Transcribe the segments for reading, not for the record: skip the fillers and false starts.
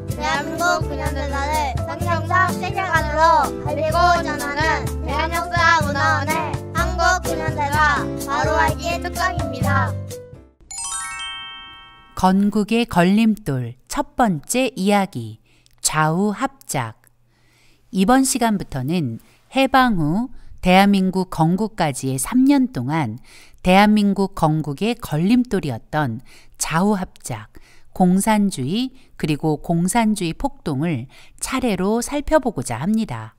대한민국 근현대사를 성경적 세계관으로 알리고 전하는 대한역사문화원의 한국 근현대사 바로 알기 특강입니다. 건국의 걸림돌 첫 번째 이야기, 좌우합작. 이번 시간부터는 해방 후 대한민국 건국까지의 3년 동안 대한민국 건국의 걸림돌이었던 좌우합작, 공산주의 그리고 공산주의 폭동을 차례로 살펴보고자 합니다.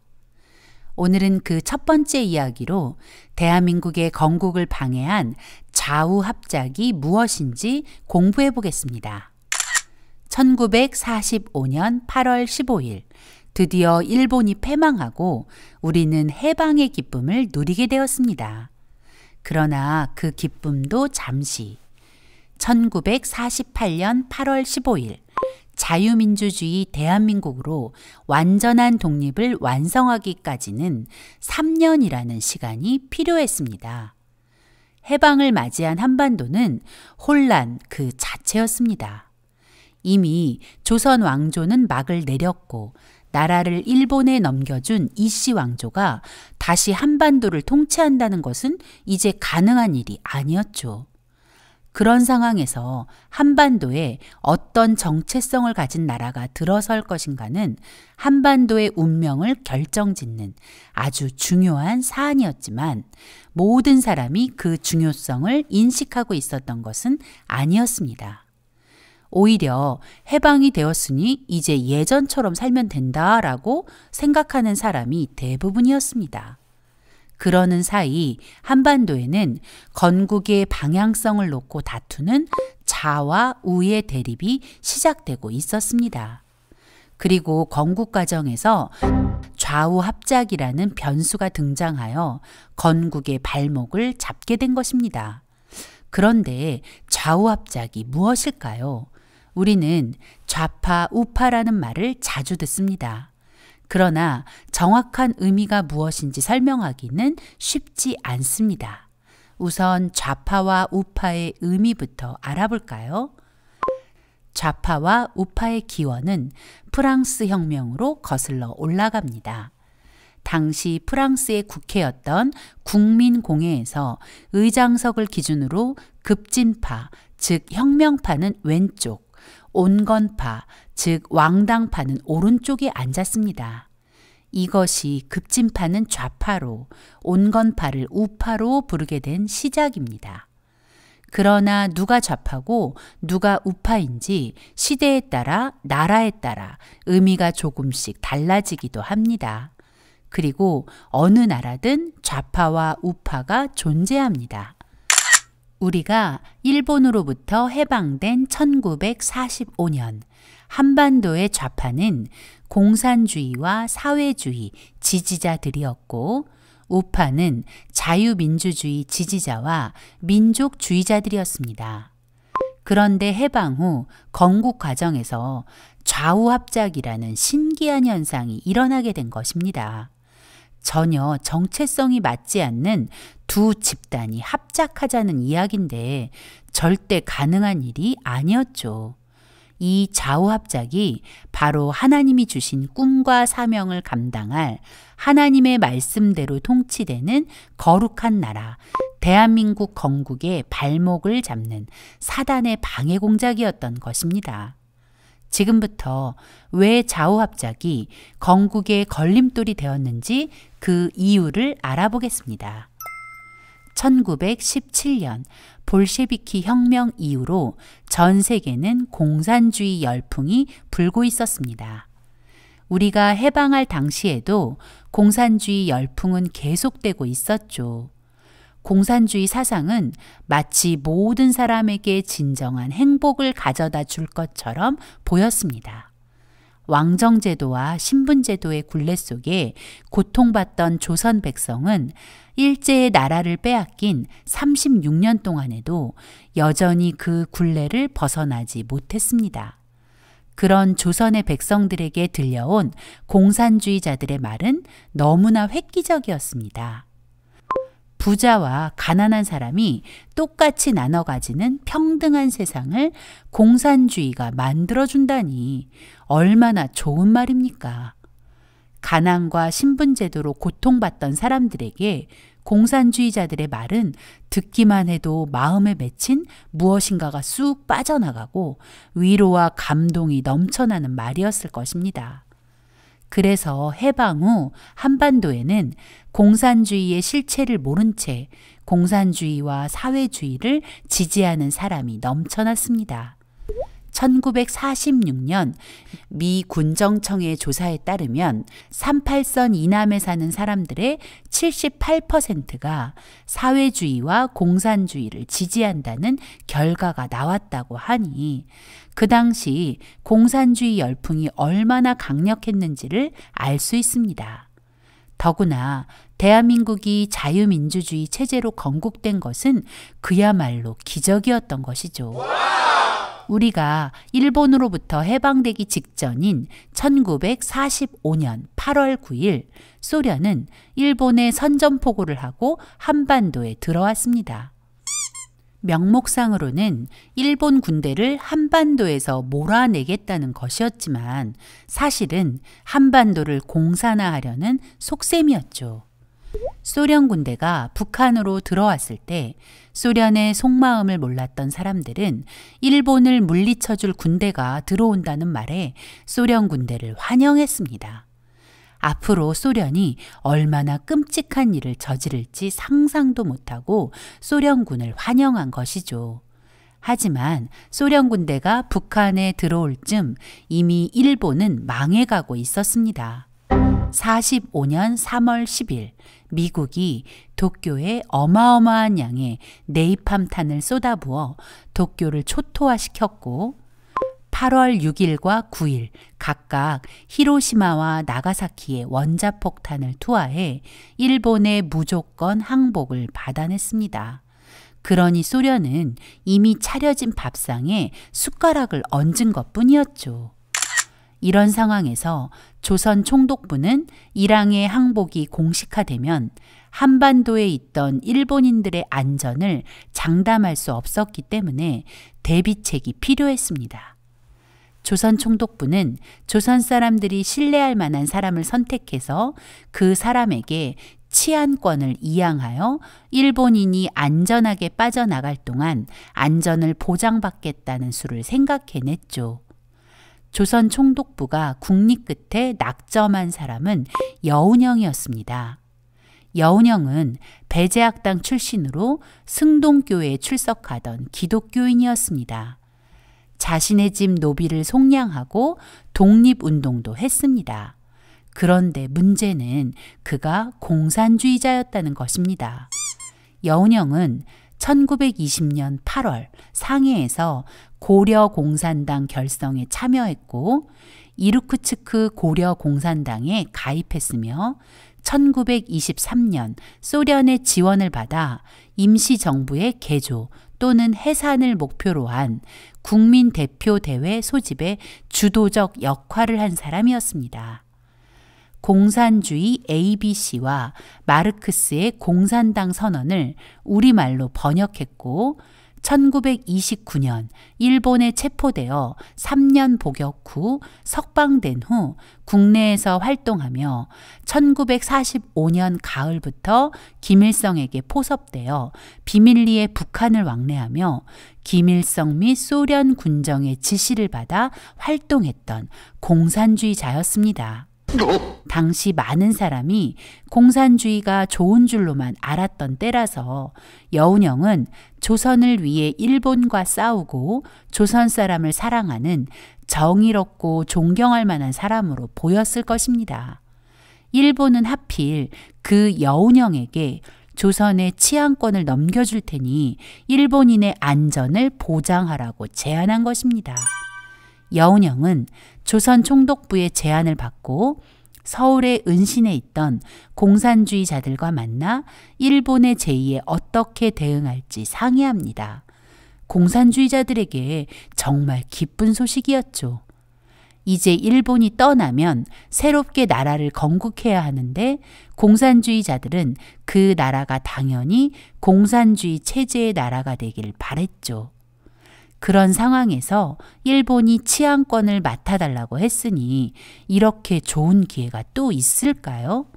오늘은 그 첫 번째 이야기로 대한민국의 건국을 방해한 좌우합작이 무엇인지 공부해 보겠습니다. 1945년 8월 15일, 드디어 일본이 패망하고 우리는 해방의 기쁨을 누리게 되었습니다. 그러나 그 기쁨도 잠시. 1948년 8월 15일, 자유민주주의 대한민국으로 완전한 독립을 완성하기까지는 3년이라는 시간이 필요했습니다. 해방을 맞이한 한반도는 혼란 그 자체였습니다. 이미 조선 왕조는 막을 내렸고 나라를 일본에 넘겨준 이씨 왕조가 다시 한반도를 통치한다는 것은 이제 가능한 일이 아니었죠. 그런 상황에서 한반도에 어떤 정체성을 가진 나라가 들어설 것인가는 한반도의 운명을 결정짓는 아주 중요한 사안이었지만 모든 사람이 그 중요성을 인식하고 있었던 것은 아니었습니다. 오히려 해방이 되었으니 이제 예전처럼 살면 된다라고 생각하는 사람이 대부분이었습니다. 그러는 사이 한반도에는 건국의 방향성을 놓고 다투는 좌와 우의 대립이 시작되고 있었습니다. 그리고 건국 과정에서 좌우합작이라는 변수가 등장하여 건국의 발목을 잡게 된 것입니다. 그런데 좌우합작이 무엇일까요? 우리는 좌파, 우파라는 말을 자주 듣습니다. 그러나 정확한 의미가 무엇인지 설명하기는 쉽지 않습니다. 우선 좌파와 우파의 의미부터 알아볼까요? 좌파와 우파의 기원은 프랑스 혁명으로 거슬러 올라갑니다. 당시 프랑스의 국회였던 국민공회에서 의장석을 기준으로 급진파, 즉 혁명파는 왼쪽, 온건파, 즉 왕당파는 오른쪽에 앉았습니다. 이것이 급진파는 좌파로, 온건파를 우파로 부르게 된 시작입니다. 그러나 누가 좌파고 누가 우파인지 시대에 따라, 나라에 따라 의미가 조금씩 달라지기도 합니다. 그리고 어느 나라든 좌파와 우파가 존재합니다. 우리가 일본으로부터 해방된 1945년, 한반도의 좌파는 공산주의와 사회주의 지지자들이었고 우파는 자유민주주의 지지자와 민족주의자들이었습니다. 그런데 해방 후 건국 과정에서 좌우합작이라는 신기한 현상이 일어나게 된 것입니다. 전혀 정체성이 맞지 않는 두 집단이 합작하자는 이야기인데 절대 가능한 일이 아니었죠. 이 좌우합작이 바로 하나님이 주신 꿈과 사명을 감당할 하나님의 말씀대로 통치되는 거룩한 나라, 대한민국 건국의 발목을 잡는 사단의 방해 공작이었던 것입니다. 지금부터 왜 좌우합작이 건국의 걸림돌이 되었는지 그 이유를 알아보겠습니다. 1917년 볼셰비키 혁명 이후로 전 세계는 공산주의 열풍이 불고 있었습니다. 우리가 해방할 당시에도 공산주의 열풍은 계속되고 있었죠. 공산주의 사상은 마치 모든 사람에게 진정한 행복을 가져다 줄 것처럼 보였습니다. 왕정제도와 신분제도의 굴레 속에 고통받던 조선 백성은 일제의 나라를 빼앗긴 36년 동안에도 여전히 그 굴레를 벗어나지 못했습니다. 그런 조선의 백성들에게 들려온 공산주의자들의 말은 너무나 획기적이었습니다. 부자와 가난한 사람이 똑같이 나눠 가지는 평등한 세상을 공산주의가 만들어준다니 얼마나 좋은 말입니까? 가난과 신분제도로 고통받던 사람들에게 공산주의자들의 말은 듣기만 해도 마음에 맺힌 무엇인가가 쑥 빠져나가고 위로와 감동이 넘쳐나는 말이었을 것입니다. 그래서 해방 후 한반도에는 공산주의의 실체를 모른 채 공산주의와 사회주의를 지지하는 사람이 넘쳐났습니다. 1946년 미 군정청의 조사에 따르면 38선 이남에 사는 사람들의 78%가 사회주의와 공산주의를 지지한다는 결과가 나왔다고 하니 그 당시 공산주의 열풍이 얼마나 강력했는지를 알 수 있습니다. 더구나 대한민국이 자유민주주의 체제로 건국된 것은 그야말로 기적이었던 것이죠. 우리가 일본으로부터 해방되기 직전인 1945년 8월 9일 소련은 일본에 선전포고를 하고 한반도에 들어왔습니다. 명목상으로는 일본 군대를 한반도에서 몰아내겠다는 것이었지만 사실은 한반도를 공산화하려는 속셈이었죠. 소련 군대가 북한으로 들어왔을 때 소련의 속마음을 몰랐던 사람들은 일본을 물리쳐줄 군대가 들어온다는 말에 소련 군대를 환영했습니다. 앞으로 소련이 얼마나 끔찍한 일을 저지를지 상상도 못하고 소련군을 환영한 것이죠. 하지만 소련 군대가 북한에 들어올 즈음 이미 일본은 망해가고 있었습니다. 45년 3월 10일 미국이 도쿄에 어마어마한 양의 네이팜탄을 쏟아부어 도쿄를 초토화시켰고 8월 6일과 9일 각각 히로시마와 나가사키에 원자폭탄을 투하해 일본의 무조건 항복을 받아냈습니다. 그러니 소련은 이미 차려진 밥상에 숟가락을 얹은 것뿐이었죠. 이런 상황에서 조선 총독부는 일항의 항복이 공식화되면 한반도에 있던 일본인들의 안전을 장담할 수 없었기 때문에 대비책이 필요했습니다. 조선 총독부는 조선 사람들이 신뢰할 만한 사람을 선택해서 그 사람에게 치안권을 이양하여 일본인이 안전하게 빠져나갈 동안 안전을 보장받겠다는 수를 생각해냈죠. 조선 총독부가 국리 끝에 낙점한 사람은 여운형이었습니다. 여운형은 배제학당 출신으로 승동교회에 출석하던 기독교인이었습니다. 자신의 집 노비를 속량하고 독립운동도 했습니다. 그런데 문제는 그가 공산주의자였다는 것입니다. 여운형은 1920년 8월 상해에서 고려공산당 결성에 참여했고 이루크츠크 고려공산당에 가입했으며 1923년 소련의 지원을 받아 임시정부의 개조 또는 해산을 목표로 한 국민대표대회 소집에 주도적 역할을 한 사람이었습니다. 공산주의 ABC와 마르크스의 공산당 선언을 우리말로 번역했고 1929년 일본에 체포되어 3년 복역 후 석방된 후 국내에서 활동하며 1945년 가을부터 김일성에게 포섭되어 비밀리에 북한을 왕래하며 김일성 및 소련 군정의 지시를 받아 활동했던 공산주의자였습니다. 당시 많은 사람이 공산주의가 좋은 줄로만 알았던 때라서 여운형은 조선을 위해 일본과 싸우고 조선 사람을 사랑하는 정의롭고 존경할 만한 사람으로 보였을 것입니다. 일본은 하필 그 여운형에게 조선의 치안권을 넘겨줄 테니 일본인의 안전을 보장하라고 제안한 것입니다. 여운형은 조선 총독부의 제안을 받고 서울의 은신에 있던 공산주의자들과 만나 일본의 제의에 어떻게 대응할지 상의합니다. 공산주의자들에게 정말 기쁜 소식이었죠. 이제 일본이 떠나면 새롭게 나라를 건국해야 하는데 공산주의자들은 그 나라가 당연히 공산주의 체제의 나라가 되길 바랬죠. 그런 상황에서 일본이 치안권을 맡아달라고 했으니 이렇게 좋은 기회가 또 있을까요?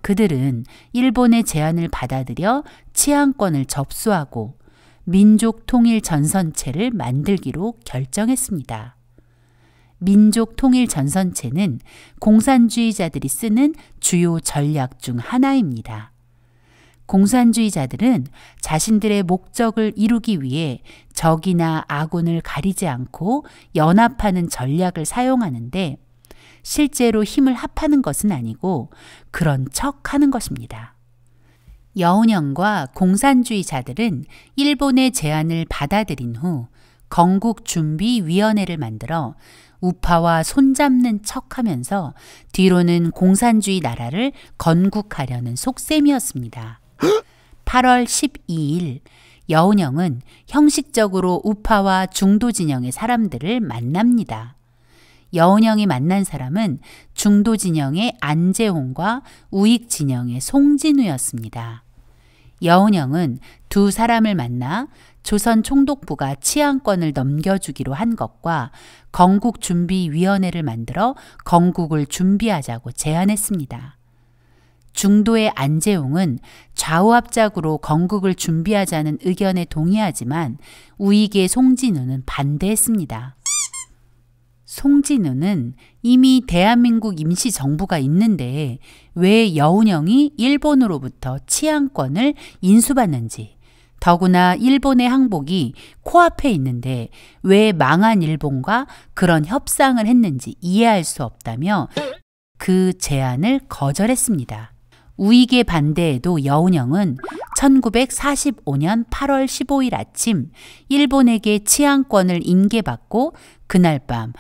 그들은 일본의 제안을 받아들여 치안권을 접수하고 민족통일전선체를 만들기로 결정했습니다. 민족통일전선체는 공산주의자들이 쓰는 주요 전략 중 하나입니다. 공산주의자들은 자신들의 목적을 이루기 위해 적이나 아군을 가리지 않고 연합하는 전략을 사용하는데 실제로 힘을 합하는 것은 아니고 그런 척하는 것입니다. 여운형과 공산주의자들은 일본의 제안을 받아들인 후 건국준비위원회를 만들어 우파와 손잡는 척하면서 뒤로는 공산주의 나라를 건국하려는 속셈이었습니다. 8월 12일 여운형은 형식적으로 우파와 중도 진영의 사람들을 만납니다. 여운형이 만난 사람은 중도 진영의 안재홍과 우익 진영의 송진우였습니다. 여운형은 두 사람을 만나 조선 총독부가 치안권을 넘겨주기로 한 것과 건국준비위원회를 만들어 건국을 준비하자고 제안했습니다. 중도의 안재홍은 좌우합작으로 건국을 준비하자는 의견에 동의하지만 우익의 송진우는 반대했습니다. 송진우는 이미 대한민국 임시정부가 있는데 왜 여운형이 일본으로부터 치안권을 인수받는지, 더구나 일본의 항복이 코앞에 있는데 왜 망한 일본과 그런 협상을 했는지 이해할 수 없다며 그 제안을 거절했습니다. 우익의 반대에도 여운형은 1945년 8월 15일 아침 일본에게 치안권을 인계받고 그날 밤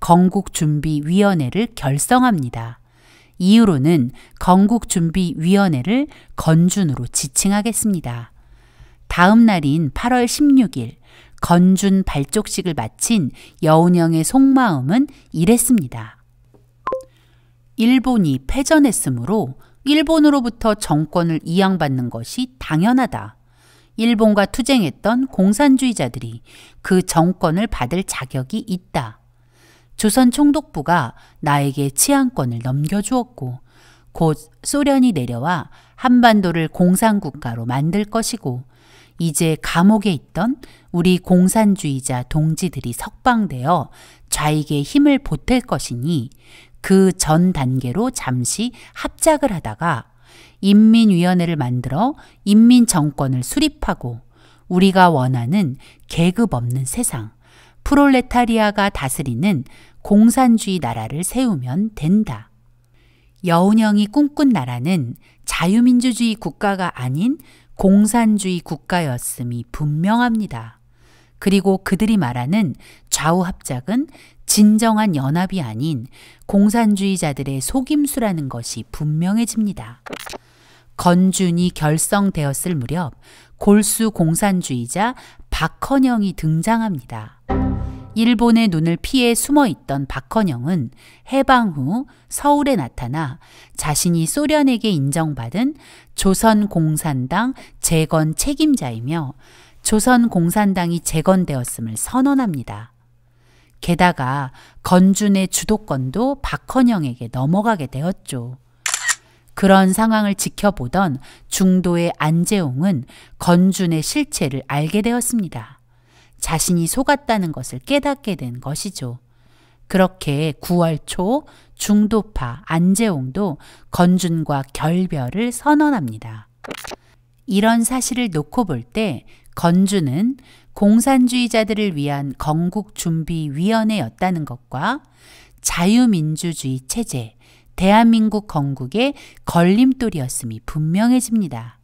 건국준비위원회를 결성합니다. 이후로는 건국준비위원회를 건준으로 지칭하겠습니다. 다음 날인 8월 16일 건준 발족식을 마친 여운형의 속마음은 이랬습니다. 일본이 패전했으므로 일본으로부터 정권을 이양받는 것이 당연하다. 일본과 투쟁했던 공산주의자들이 그 정권을 받을 자격이 있다. 조선 총독부가 나에게 치안권을 넘겨주었고 곧 소련이 내려와 한반도를 공산국가로 만들 것이고 이제 감옥에 있던 우리 공산주의자 동지들이 석방되어 좌익에 힘을 보탤 것이니 그 전 단계로 잠시 합작을 하다가 인민위원회를 만들어 인민정권을 수립하고 우리가 원하는 계급 없는 세상, 프롤레타리아가 다스리는 공산주의 나라를 세우면 된다. 여운형이 꿈꾼 나라는 자유민주주의 국가가 아닌 공산주의 국가였음이 분명합니다. 그리고 그들이 말하는 좌우합작은 진정한 연합이 아닌 공산주의자들의 속임수라는 것이 분명해집니다. 건준이 결성되었을 무렵 골수 공산주의자 박헌영이 등장합니다. 일본의 눈을 피해 숨어있던 박헌영은 해방 후 서울에 나타나 자신이 소련에게 인정받은 조선공산당 재건 책임자이며 조선공산당이 재건되었음을 선언합니다. 게다가 건준의 주도권도 박헌영에게 넘어가게 되었죠. 그런 상황을 지켜보던 중도의 안재홍은 건준의 실체를 알게 되었습니다. 자신이 속았다는 것을 깨닫게 된 것이죠. 그렇게 9월 초 중도파 안재홍도 건준과 결별을 선언합니다. 이런 사실을 놓고 볼 때 건준은 공산주의자들을 위한 건국준비위원회였다는 것과 자유민주주의 체제, 대한민국 건국의 걸림돌이었음이 분명해집니다.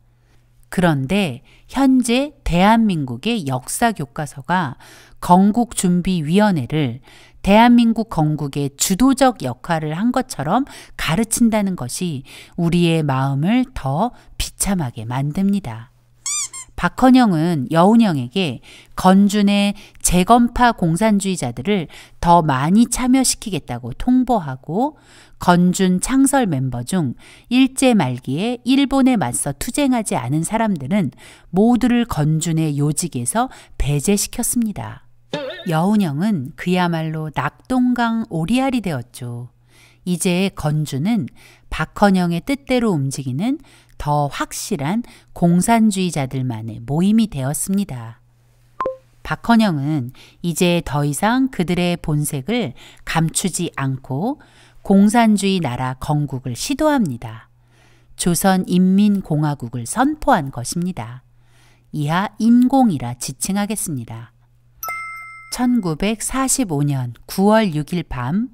그런데 현재 대한민국의 역사교과서가 건국준비위원회를 대한민국 건국의 주도적 역할을 한 것처럼 가르친다는 것이 우리의 마음을 더 비참하게 만듭니다. 박헌영은 여운형에게 건준의 재건파 공산주의자들을 더 많이 참여시키겠다고 통보하고 건준 창설 멤버 중 일제 말기에 일본에 맞서 투쟁하지 않은 사람들은 모두를 건준의 요직에서 배제시켰습니다. 여운형은 그야말로 낙동강 오리알이 되었죠. 이제 건준은 박헌영의 뜻대로 움직이는 더 확실한 공산주의자들만의 모임이 되었습니다. 박헌영은 이제 더 이상 그들의 본색을 감추지 않고 공산주의 나라 건국을 시도합니다. 조선인민공화국을 선포한 것입니다. 이하 인공이라 지칭하겠습니다. 1945년 9월 6일 밤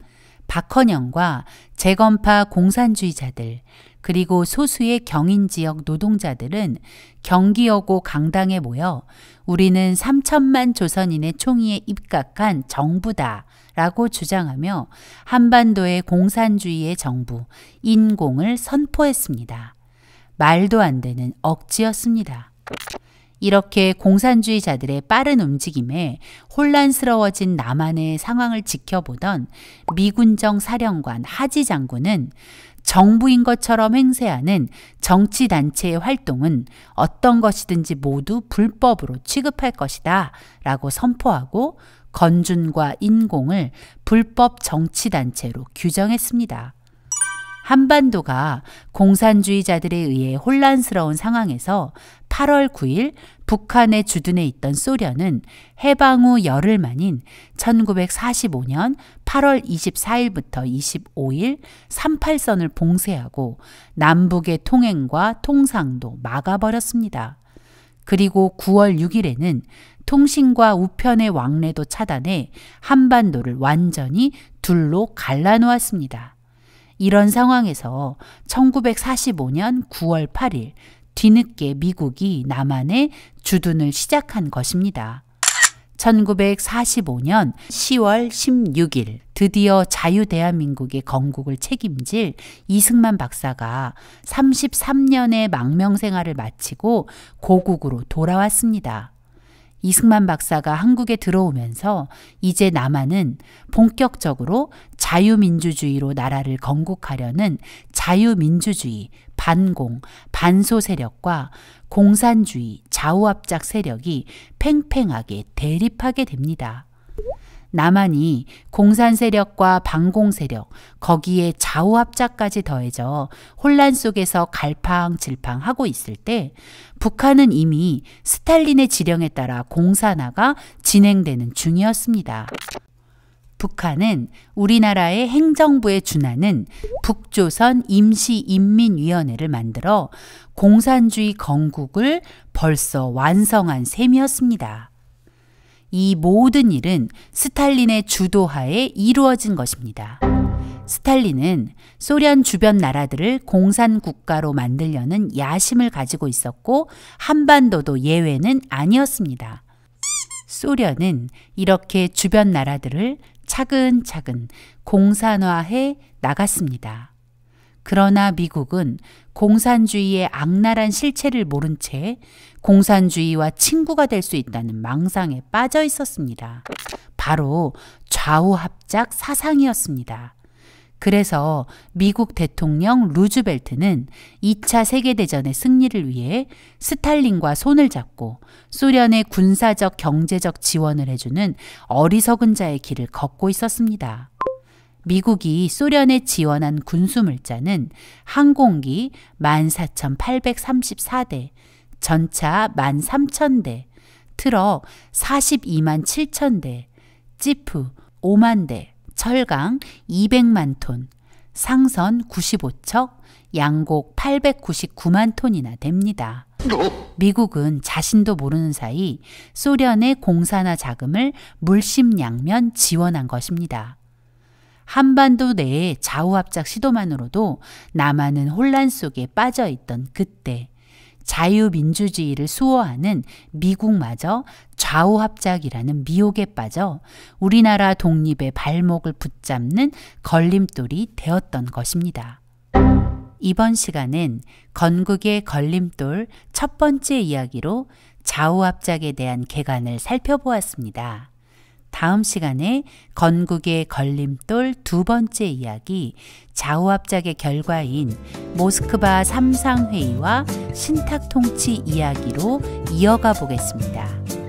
박헌영과 재건파 공산주의자들 그리고 소수의 경인지역 노동자들은 경기여고 강당에 모여 우리는 3천만 조선인의 총의에 입각한 정부다 라고 주장하며 한반도의 공산주의의 정부 인공을 선포했습니다. 말도 안 되는 억지였습니다. 이렇게 공산주의자들의 빠른 움직임에 혼란스러워진 남한의 상황을 지켜보던 미군정 사령관 하지 장군은 정부인 것처럼 행세하는 정치단체의 활동은 어떤 것이든지 모두 불법으로 취급할 것이다 라고 선포하고 건준과 인공을 불법 정치단체로 규정했습니다. 한반도가 공산주의자들에 의해 혼란스러운 상황에서 8월 9일 북한에 주둔해 있던 소련은 해방 후 열흘 만인 1945년 8월 24일부터 25일 38선을 봉쇄하고 남북의 통행과 통상도 막아버렸습니다. 그리고 9월 6일에는 통신과 우편의 왕래도 차단해 한반도를 완전히 둘로 갈라놓았습니다. 이런 상황에서 1945년 9월 8일 뒤늦게 미국이 남한에 주둔을 시작한 것입니다. 1945년 10월 16일 드디어 자유대한민국의 건국을 책임질 이승만 박사가 33년의 망명생활을 마치고 고국으로 돌아왔습니다. 이승만 박사가 한국에 들어오면서 이제 남한은 본격적으로 자유민주주의로 나라를 건국하려는 자유민주주의, 반공, 반소 세력과 공산주의, 좌우합작 세력이 팽팽하게 대립하게 됩니다. 남한이 공산 세력과 반공 세력, 거기에 좌우합작까지 더해져 혼란 속에서 갈팡질팡하고 있을 때 북한은 이미 스탈린의 지령에 따라 공산화가 진행되는 중이었습니다. 북한은 우리나라의 행정부에 준하는 북조선 임시인민위원회를 만들어 공산주의 건국을 벌써 완성한 셈이었습니다. 이 모든 일은 스탈린의 주도하에 이루어진 것입니다. 스탈린은 소련 주변 나라들을 공산국가로 만들려는 야심을 가지고 있었고 한반도도 예외는 아니었습니다. 소련은 이렇게 주변 나라들을 차근차근 공산화해 나갔습니다. 그러나 미국은 공산주의의 악랄한 실체를 모른 채 공산주의와 친구가 될 수 있다는 망상에 빠져 있었습니다. 바로 좌우합작 사상이었습니다. 그래서 미국 대통령 루즈벨트는 2차 세계대전의 승리를 위해 스탈린과 손을 잡고 소련의 군사적 경제적 지원을 해주는 어리석은 자의 길을 걷고 있었습니다. 미국이 소련에 지원한 군수물자는 항공기 14,834대, 전차 13,000대, 트럭 42만 7천대, 지프 5만 대, 철강 200만 톤, 상선 95척, 양곡 899만 톤이나 됩니다. 미국은 자신도 모르는 사이 소련의 공산화 자금을 물심양면 지원한 것입니다. 한반도 내의 좌우합작 시도만으로도 남한은 혼란 속에 빠져있던 그때 자유민주주의를 수호하는 미국마저 좌우합작이라는 미혹에 빠져 우리나라 독립의 발목을 붙잡는 걸림돌이 되었던 것입니다. 이번 시간은 건국의 걸림돌 첫 번째 이야기로 좌우합작에 대한 개관을 살펴보았습니다. 다음 시간에 건국의 걸림돌 두 번째 이야기, 좌우합작의 결과인 모스크바 삼상회의와 신탁통치 이야기로 이어가 보겠습니다.